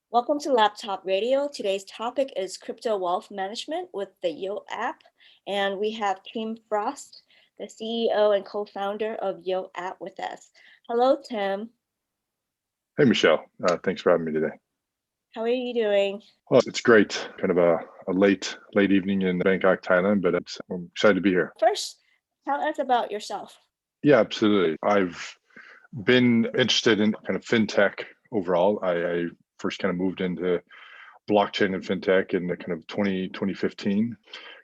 Welcome to Laptop Radio. Today's topic is crypto wealth management with the Yo app. And we have Tim Frost, the CEO and co-founder of Yo app with us. Hello, Tim. Hey, Michelle. Thanks for having me today. How are you doing? Well, it's great. Kind of a late evening in Bangkok, Thailand, but I'm excited to be here. First, tell us about yourself. Yeah, absolutely. I've been interested in kind of fintech overall. I first kind of moved into blockchain and fintech in the kind of 2015.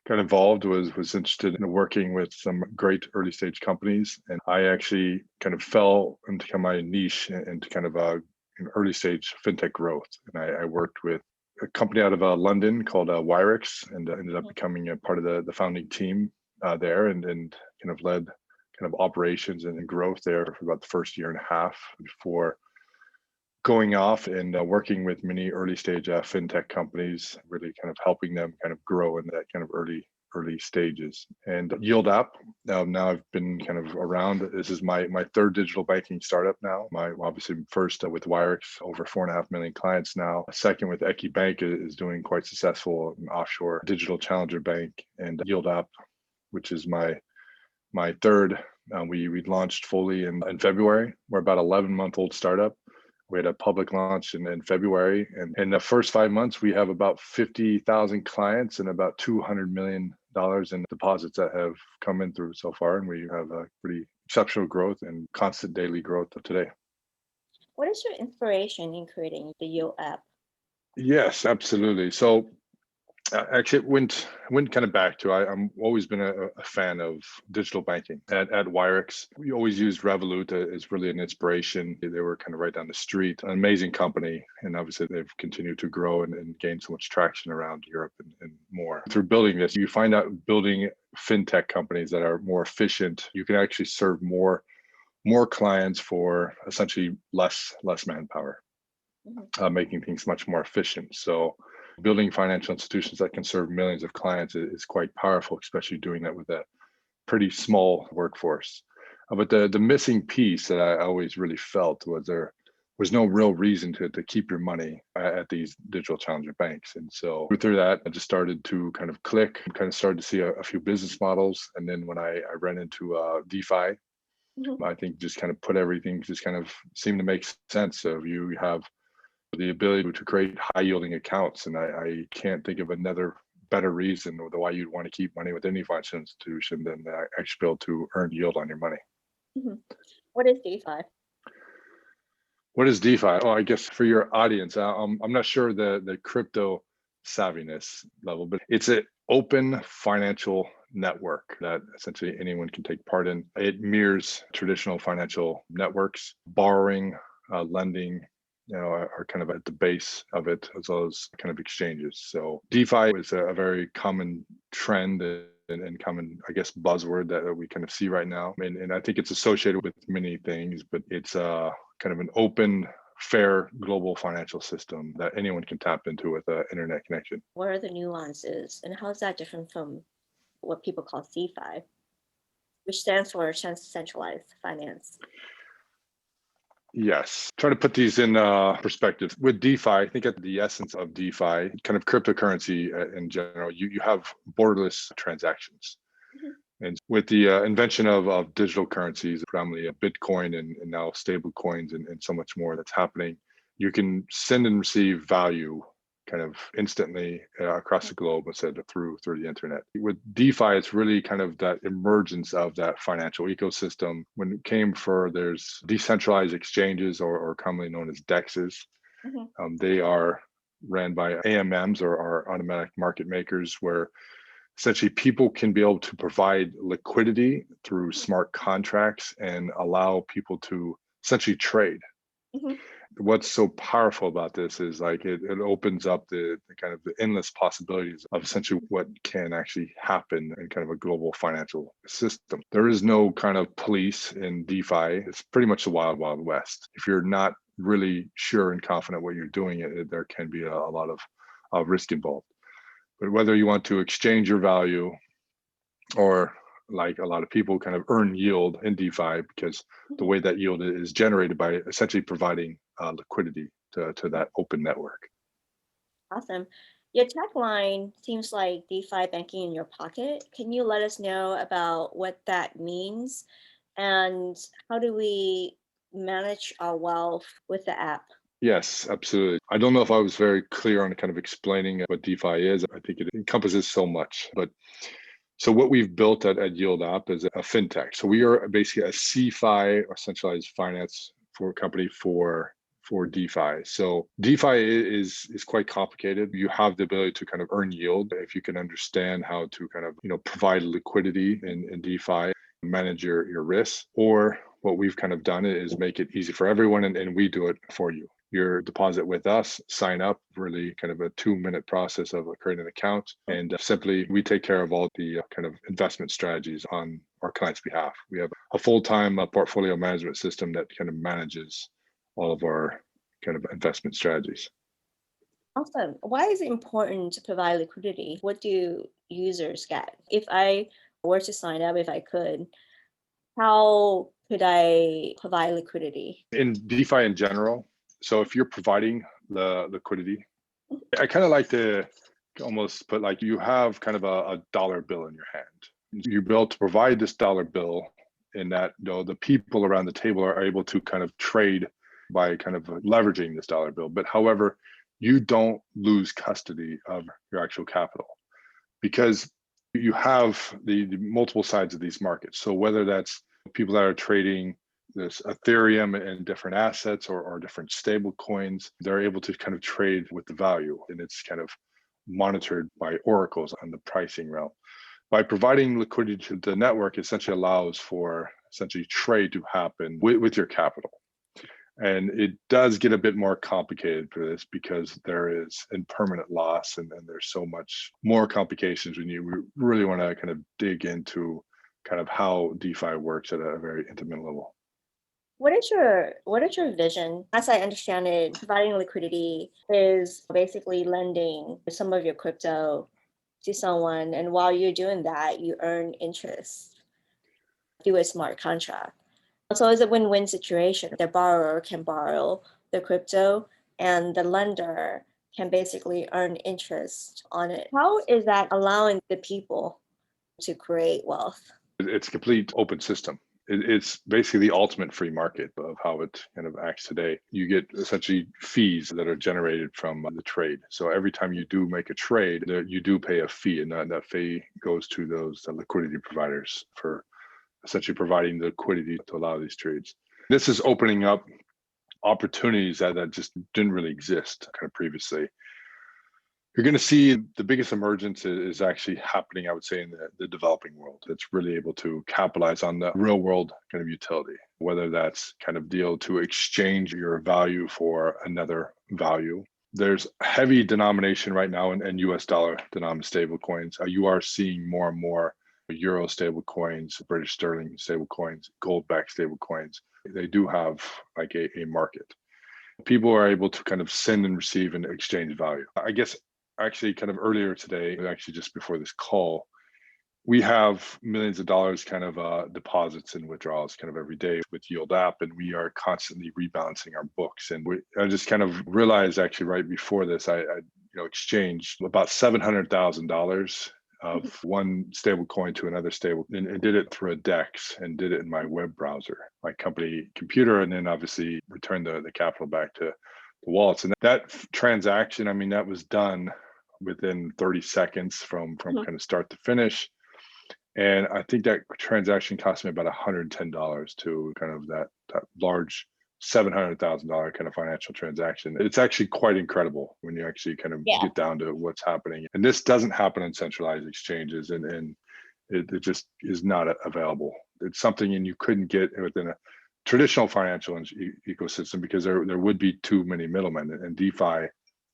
Got involved, was interested in working with some great early stage companies, and I actually kind of fell into kind of my niche into kind of an early stage fintech growth. And I worked with a company out of London called Wyrix, and ended up Mhm. becoming a part of the founding team there, and kind of led kind of operations and growth there for about the first year and a half before going off and working with many early stage fintech companies, really kind of helping them kind of grow in that kind of early stages. And Yield App, now I've been kind of around. This is my third digital banking startup now. My obviously first with Wyrix, over 4.5 million clients now. Second with Eki Bank is doing quite successful, an offshore digital challenger bank, and Yield App, which is my third. We launched fully in February. We're about 11-month-old startup. We had a public launch in February, and in the first 5 months, we have about 50,000 clients and about $200 million in deposits that have come in through so far, and we have a pretty exceptional growth and constant daily growth of today. What is your inspiration in creating the Yo app? Yes, absolutely. So actually, it went kind of back to I'm always been a fan of digital banking. At Wyrix, we always used Revolut as really an inspiration. They were kind of right down the street, an amazing company, and obviously they've continued to grow and gain so much traction around Europe and more. Through building this, you find out building fintech companies that are more efficient, you can actually serve more clients for essentially less manpower, Mhm. making things much more efficient. So building financial institutions that can serve millions of clients is quite powerful, especially doing that with a pretty small workforce. But the missing piece that I always really felt was there was no real reason to keep your money at these digital challenger banks. And so through that, I just started to kind of click, kind of started to see a few business models. And then when I ran into DeFi, Mhm. I think just kind of put everything just kind of seemed to make sense. So you have the ability to create high yielding accounts. And I can't think of another better reason why you'd want to keep money with any financial institution than actually be able to earn yield on your money. Mhm. What is DeFi? What is DeFi? Oh, I guess for your audience, I'm not sure the crypto savviness level, but it's an open financial network that essentially anyone can take part in. It mirrors traditional financial networks, borrowing, lending, are kind of at the base of it, as well as kind of exchanges. So DeFi is a very common trend and common, I guess, buzzword that we kind of see right now. And I think it's associated with many things, but it's kind of an open, fair global financial system that anyone can tap into with an internet connection. What are the nuances and how is that different from what people call CFI, which stands for centralized finance? Yes. Try to put these in perspective. With DeFi, I think at the essence of DeFi, kind of cryptocurrency in general, you have borderless transactions. Mhm. And with the invention of digital currencies, predominantly Bitcoin and now stable coins and so much more that's happening, you can send and receive value kind of instantly across the globe instead of through the internet. With DeFi, it's really kind of that emergence of that financial ecosystem. When it came for there's decentralized exchanges or commonly known as DEXs, Mhm. they are ran by AMMs or automatic market makers, where essentially people can be able to provide liquidity through smart contracts and allow people to essentially trade. Mhm. What's so powerful about this is like it opens up the kind of the endless possibilities of essentially what can actually happen in kind of a global financial system. There is no kind of police in DeFi. It's pretty much the wild west. If you're not really sure and confident what you're doing, there can be a lot of risk involved. But whether you want to exchange your value or, like a lot of people, kind of earn yield in DeFi, because Mhm. the way that yield is generated by essentially providing liquidity to that open network. Awesome. Your tagline seems like DeFi banking in your pocket. Can you let us know about what that means and how do we manage our wealth with the app? Yes, absolutely. I don't know if I was very clear on kind of explaining what DeFi is. I think it encompasses so much. But so what we've built at Yield App is a fintech. So we are basically a CFI or centralized finance for company for DeFi. So DeFi is quite complicated. You have the ability to kind of earn yield if you can understand how to kind of provide liquidity in DeFi, manage your risks. Or what we've kind of done is make it easy for everyone, and we do it for you. Your deposit with us, sign up, really kind of a 2-minute process of creating an account. And simply, we take care of all the kind of investment strategies on our clients' behalf. We have a full-time portfolio management system that kind of manages all of our kind of investment strategies. Awesome. Why is it important to provide liquidity? What do users get? If I were to sign up, if I could, how could I provide liquidity? In DeFi in general, so if you're providing the liquidity, I kind of like to almost put like you have kind of a dollar bill in your hand. You're able to provide this dollar bill in that the people around the table are able to kind of trade by kind of leveraging this dollar bill. But however, you don't lose custody of your actual capital because you have the multiple sides of these markets. So whether that's people that are trading this Ethereum and different assets or different stable coins, they're able to kind of trade with the value, and it's kind of monitored by oracles on the pricing realm. By providing liquidity to the network, essentially allows for essentially trade to happen with your capital. And it does get a bit more complicated for this because there is impermanent loss and there's so much more complications when you really want to kind of dig into kind of how DeFi works at a very intimate level. What is your vision? As I understand it, providing liquidity is basically lending some of your crypto to someone, and while you're doing that, you earn interest through a smart contract. So it's a win-win situation. The borrower can borrow the crypto and the lender can basically earn interest on it. How is that allowing the people to create wealth? It's a complete open system. It's basically the ultimate free market of how it kind of acts today. You get essentially fees that are generated from the trade. So every time you do make a trade, you do pay a fee, and that fee goes to those liquidity providers for essentially providing the liquidity to allow these trades. This is opening up opportunities that just didn't really exist kind of previously. You're going to see the biggest emergence is actually happening, I would say, in the developing world. That's really able to capitalize on the real world kind of utility, whether that's kind of deal to exchange your value for another value. There's heavy denomination right now in US dollar denominated stable coins. You are seeing more and more Euro stable coins, British sterling stable coins, gold backed stable coins. They do have like a market. People are able to kind of send and receive and exchange value. I guess actually kind of earlier today, actually just before this call, we have millions of dollars kind of deposits and withdrawals kind of every day with Yield App, and we are constantly rebalancing our books. And I just kind of realized actually right before this, I exchanged about $700,000 of one stable coin to another stable, and did it through a DEX and did it in my web browser, my company computer, and then obviously returned the capital back to the wallets. And that transaction, I mean, that was done within 30 seconds from Mhm. kind of start to finish. And I think that transaction cost me about $110 to kind of that large $700,000 kind of financial transaction. It's actually quite incredible when you actually kind of Yeah. get down to what's happening. And this doesn't happen in centralized exchanges, and it just is not available. It's something and you couldn't get within a traditional financial ecosystem because there would be too many middlemen, and DeFi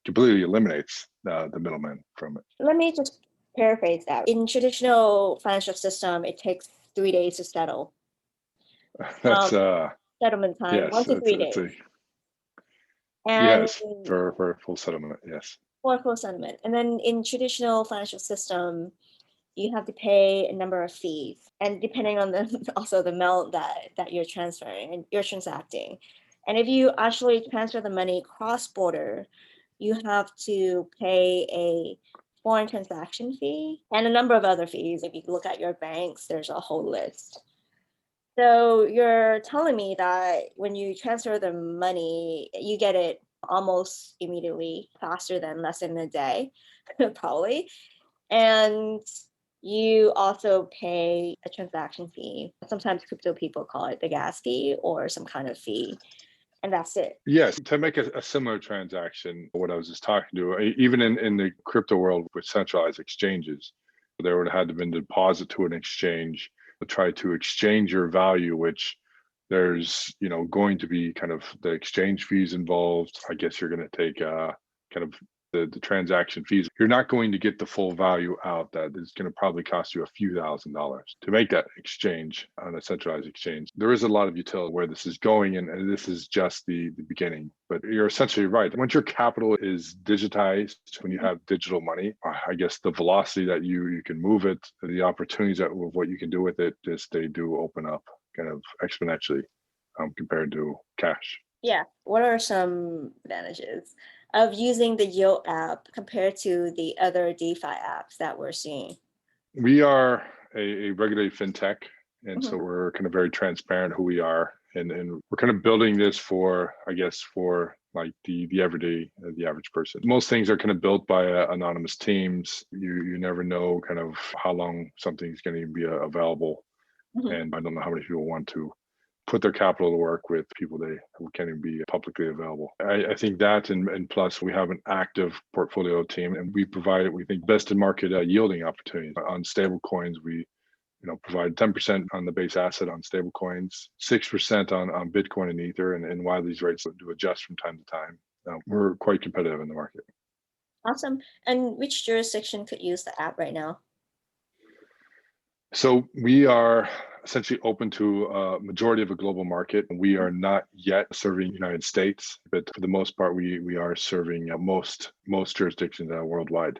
completely eliminates the middlemen from it. Let me just paraphrase that. In traditional financial system, it takes 3 days to settle. That's Um, Settlement time, yes, 1 to 3 days. it's a And yes for full settlement. Yes. for full settlement. And then in traditional financial system, you have to pay a number of fees. And depending on the also the amount that you're transferring and you're transacting. And if you actually transfer the money cross-border, you have to pay a foreign transaction fee and a number of other fees. If you look at your banks, there's a whole list. So you're telling me that when you transfer the money, you get it almost immediately, faster than less than a day, probably. And you also pay a transaction fee. Sometimes crypto people call it the gas fee or some kind of fee, and that's it. Yes, to make a similar transaction, what I was just talking to, even in the crypto world with centralized exchanges, there would have had to been a deposit to an exchange to try to exchange your value, which there's, going to be kind of the exchange fees involved. I guess you're going to take kind of the transaction fees. You're not going to get the full value out. That is going to probably cost you a few $1,000s to make that exchange on a centralized exchange. There is a lot of utility where this is going, and this is just the beginning. But you're essentially right. Once your capital is digitized, when you have digital money, I guess the velocity that you can move it, the opportunities of what you can do with it, just they do open up kind of exponentially compared to cash. Yeah. What are some advantages of using the Yo app compared to the other DeFi apps that we're seeing? We are a regulated fintech, and Mhm. so we're kind of very transparent who we are, and we're kind of building this for, I guess, for like the everyday, the average person. Most things are kind of built by anonymous teams. You never know kind of how long something's going to be available, Mhm. and I don't know how many people want to put their capital to work with people they who can't even be publicly available. I think that, and plus we have an active portfolio team, and we provide, we think, best in market yielding opportunities on stable coins. We provide 10% on the base asset on stable coins, 6% on Bitcoin and Ether, and while these rates do adjust from time to time, we're quite competitive in the market. Awesome. And which jurisdiction could use the app right now? So we are essentially open to a majority of a global market. We are not yet serving United States, but for the most part, we are serving most jurisdictions worldwide.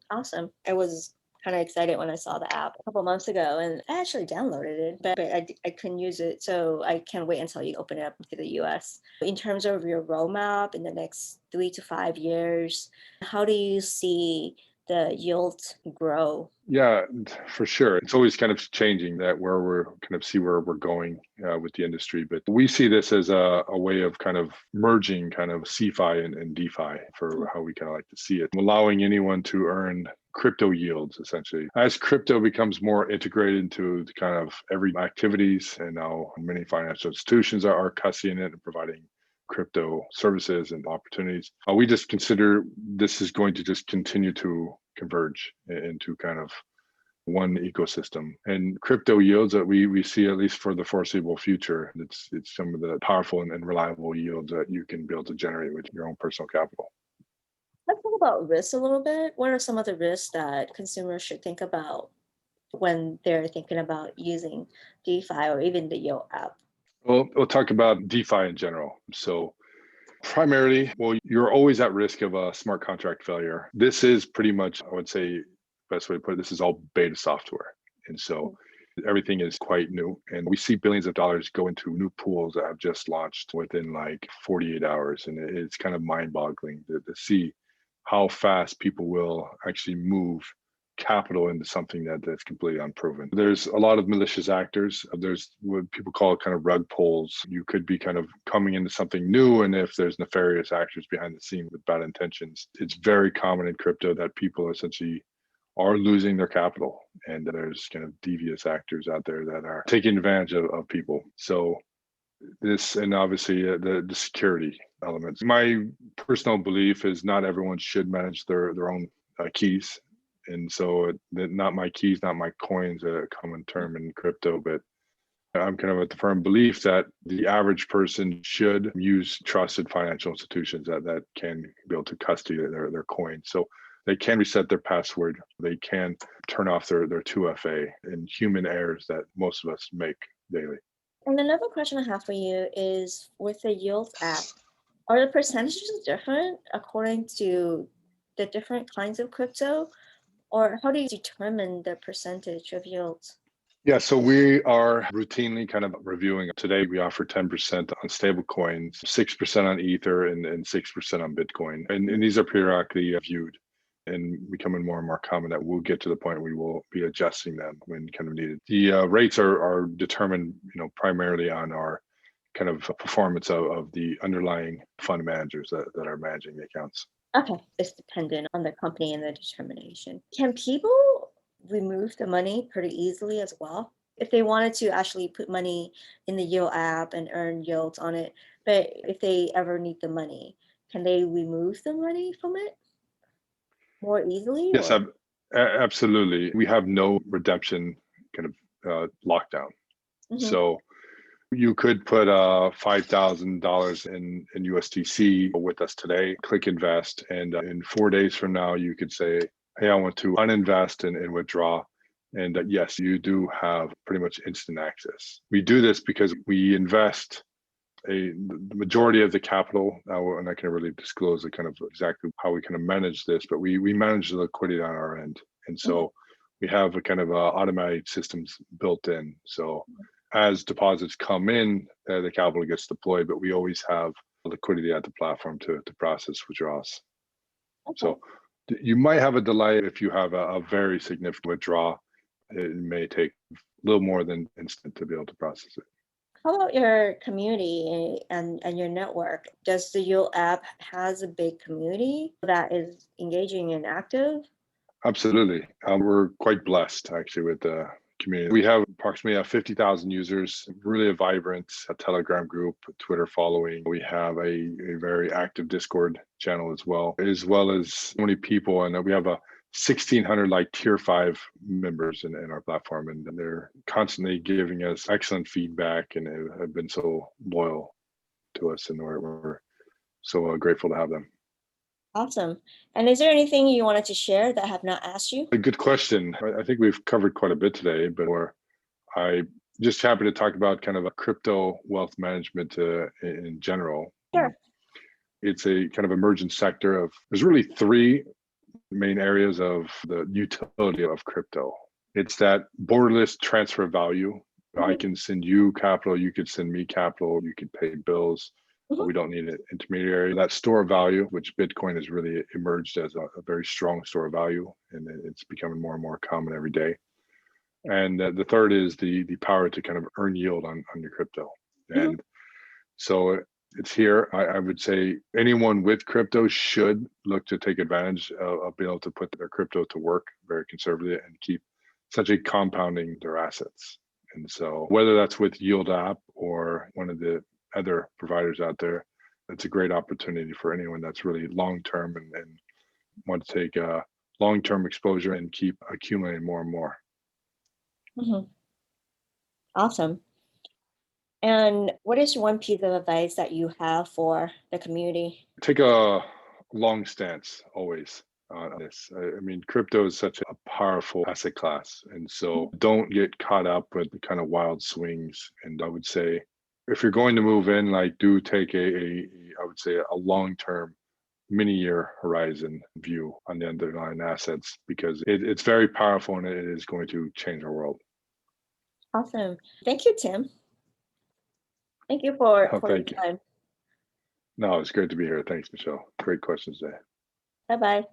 Awesome. I was kind of excited when I saw the app a couple months ago, and I actually downloaded it, but I couldn't use it. So I can't wait until you open it up to the US. In terms of your roadmap in the next 3 to 5 years, how do you see the yield grow? Yeah, for sure. It's always kind of changing that where we're kind of see where we're going with the industry. But we see this as a way of kind of merging kind of CFI and DeFi for how we kind of like to see it, allowing anyone to earn crypto yields essentially. As crypto becomes more integrated into the kind of every activities, and now many financial institutions are cussing it and providing crypto services and opportunities. We just consider this is going to just continue to converge into kind of one ecosystem, and crypto yields that we see, at least for the foreseeable future, it's some of the powerful and reliable yields that you can be able to generate with your own personal capital. Let's talk about risks a little bit. What are some of the risks that consumers should think about when they're thinking about using DeFi or even the Yo app? Well, we'll talk about DeFi in general. So primarily, well, you're always at risk of a smart contract failure. This is pretty much, I would say, best way to put it, this is all beta software. And so everything is quite new. And we see billions of dollars go into new pools that have just launched within like 48 hours. And it's kind of mind boggling to see how fast people will actually move capital into something that's completely unproven. There's a lot of malicious actors. There's what people call kind of rug pulls. You could be kind of coming into something new, and if there's nefarious actors behind the scene with bad intentions, it's very common in crypto that people essentially are losing their capital, and there's kind of devious actors out there that are taking advantage of people. So this, and obviously the security elements. My personal belief is not everyone should manage their own keys, and so not my keys, not my coins, a common term in crypto, but I'm kind of at the firm belief that the average person should use trusted financial institutions that can be able to custody their coins. So they can reset their password, they can turn off their 2FA and human errors that most of us make daily. And another question I have for you is with the Yield app, are the percentages different according to the different kinds of crypto? Or how do you determine the percentage of yields? Yeah, so we are routinely kind of reviewing. Today, we offer 10% on stable coins, 6% on Ether, and 6% on Bitcoin. And these are periodically viewed and becoming more and more common that we'll get to the point we will be adjusting them when kind of needed. The rates are determined, primarily on our kind of performance of the underlying fund managers that are managing the accounts. Okay, it's dependent on the company and the determination. Can people remove the money pretty easily as well? If they wanted to actually put money in the Yield app and earn yields on it, but if they ever need the money, can they remove the money from it more easily Yes, or? absolutely. We have no redemption kind of lockdown. Mhm. So you could put $5,000 in USDC with us today, click invest, and in 4 days from now, you could say, hey, I want to uninvest and withdraw. And yes, you do have pretty much instant access. We do this because we invest the majority of the capital, and I can't really disclose the kind of exactly how we kind of manage this, but we manage the liquidity on our end. And Mhm. so we have a kind of automatic systems built in. So as deposits come in, the capital gets deployed, but we always have liquidity at the platform to process withdrawals. Okay. So you might have a delay if you have a very significant withdrawal. It may take a little more than instant to be able to process it. How about your community and your network? Does the Yield app has a big community that is engaging and active? Absolutely. We're quite blessed actually with the community. We have approximately 50,000 users, really a vibrant Telegram group, Twitter following. We have a very active Discord channel as well as so many people. And we have a 1,600 like tier 5 members in our platform. And they're constantly giving us excellent feedback and have been so loyal to us. And we're so grateful to have them. Awesome. And is there anything you wanted to share that I have not asked you? A good question. I think we've covered quite a bit today, but I just happy to talk about kind of a crypto wealth management in general. Sure. It's a kind of emergent sector of, there's really three main areas of the utility of crypto. It's that borderless transfer of value. I Mhm, can send you capital, you could send me capital, you could pay bills. mhm, We don't need an intermediary. That store of value, which Bitcoin has really emerged as a very strong store of value, and it's becoming more and more common every day. And the third is the power to kind of earn yield on your crypto. mhm. And so it's here. I would say anyone with crypto should look to take advantage of being able to put their crypto to work very conservatively and keep essentially compounding their assets. And so whether that's with Yield app or one of the other providers out there, it's a great opportunity for anyone that's really long term and want to take a long term exposure and keep accumulating more and more. Mhm. Awesome. And what is one piece of advice that you have for the community? Take a long stance always on this. I mean, crypto is such a powerful asset class. And Mhm, so don't get caught up with the kind of wild swings. And I would say, if you're going to move in, like do take I would say a long-term many year horizon view on the underlying assets because it's very powerful and it is going to change our world. Awesome. Thank you, Tim. Thank you for Oh, your thank you. time. No, it's great to be here. Thanks, Michelle. Great questions there. Bye bye.